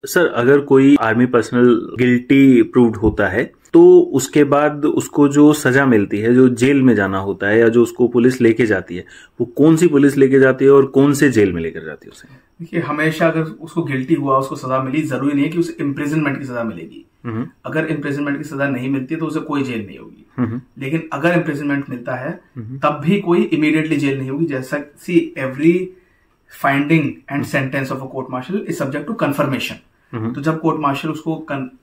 Sir, अगर कोई army personnel guilty proved होता है तो उसके बाद उसको जो सजा मिलती है, जो जेल में जाना होता है या जो उसको पुलिस लेके जाती है, वो कौन सी पुलिस लेके जाती है और कौन से जेल में लेकर जाती है उसे? देखिए, हमेशा अगर उसको गिल्टी हुआ, उसको सजा मिली, जरूरी नहीं है कि उसे इम्प्रिजनमेंट की सजा मिलेगी। अगर इम्प्रिजनमेंट की सजा नहीं मिलती तो उसे कोई जेल नहीं होगी। लेकिन अगर इम्प्रिजनमेंट मिलता है तब भी कोई इमीडिएटली जेल नहीं होगी। जैसा सी every finding and sentence of a court martial is subject to confirmation. तो जब कोर्ट मार्शल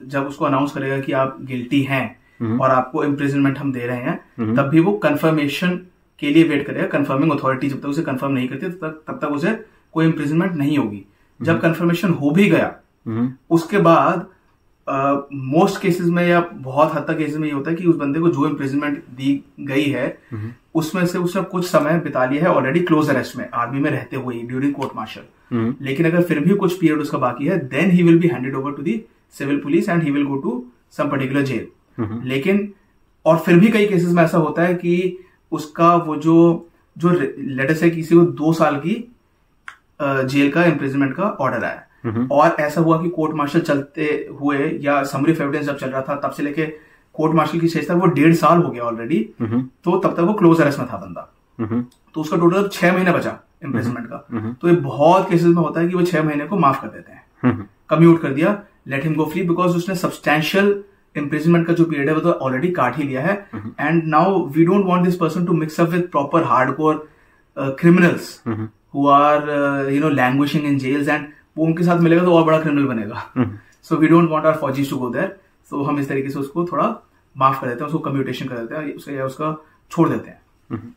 जब उसको अनाउंस करेगा कि आप गिल्टी हैं और आपको इम्प्रिजनमेंट हम दे रहे हैं, तब भी वो कंफर्मेशन के लिए वेट करेगा। कंफर्मिंग अथॉरिटी जब तक उसे कंफर्म नहीं करती तब तक उसे कोई इम्प्रिजनमेंट नहीं होगी। जब कंफर्मेशन हो भी गया, उसके बाद मोस्ट केसेस में या बहुत हद तक केसेस में ये होता है कि उस बंदे को जो इम्प्रिजनमेंट दी गई है उसमें से उसने कुछ समय बिता लिया है ऑलरेडी क्लोज अरेस्ट में, आर्मी में रहते हुए ड्यूरिंग कोर्ट मार्शल। लेकिन अगर फिर भी कुछ पीरियड उसका बाकी है, then he will be handed over to the civil police and he will go to some particular jail. लेकिन और फिर भी कई केसेस में ऐसा होता है कि उसका वो जो लेटर से किसी को 2 साल की जेल का इम्प्रिजनमेंट का ऑर्डर आया, और ऐसा हुआ कि कोर्ट मार्शल चलते हुए या समरी ऑफ एविडेंस जब चल रहा था तब से लेके कोर्ट मार्शल की स्टेज तक वो 1.5 साल हो गया ऑलरेडी। तो तब तक वो क्लोज अरेस्ट में था बंदा। तो उसका टोटल 6 महीने बचा इम्प्रिजनमेंट का। तो ये बहुत केसेस में होता है कि वो 6 महीने को माफ कर देते हैं, कम्यूट कर दिया, let him go free, because उसने सब्सटैंशियल इम्प्रिजनमेंट का जो पीरियड है वो तो ऑलरेडी काट ही लिया है। And now we don't want this person to mix up with proper hardcore criminals who are languishing in jails, and वो उनके साथ मिलेगा तो और बड़ा क्रिमिनल बनेगा। So we don't want our faujis to go there. So हम इस तरीके से उसको थोड़ा माफ कर देते हैं, उसको कम्यूटेशन कर देते हैं, उसका छोड़ देते हैं।